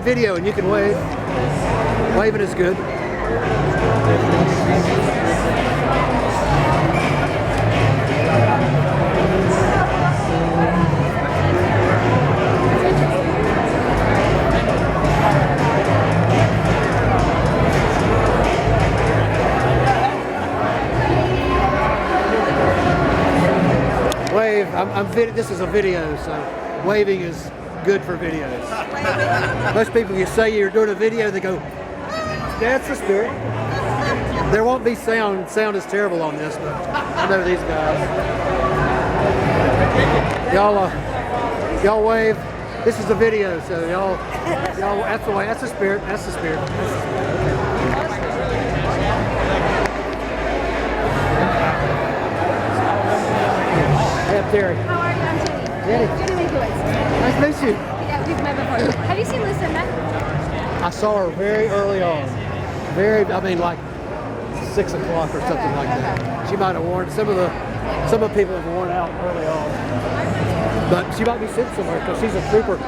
video and you can wave. Waving is good. Wave. This is a video, so waving is good for videos. Most people, you say you're doing a video, they go, that's the spirit. There won't be sound. Sound is terrible on this, but I know these guys. Y'all wave. This is a video, so y'all. That's the way. That's the spirit. That's the spirit. Hey, I'm Terry. How are you? I'm Jenny. Jenny. Jenny Mankiewicz. Nice to meet you. Yeah, we've met before. Have you seen Lucinda? I saw her very early on. Like 6 o'clock or something like that. She might have worn some of the people have worn out early on. But she might be sitting somewhere because she's a trooper.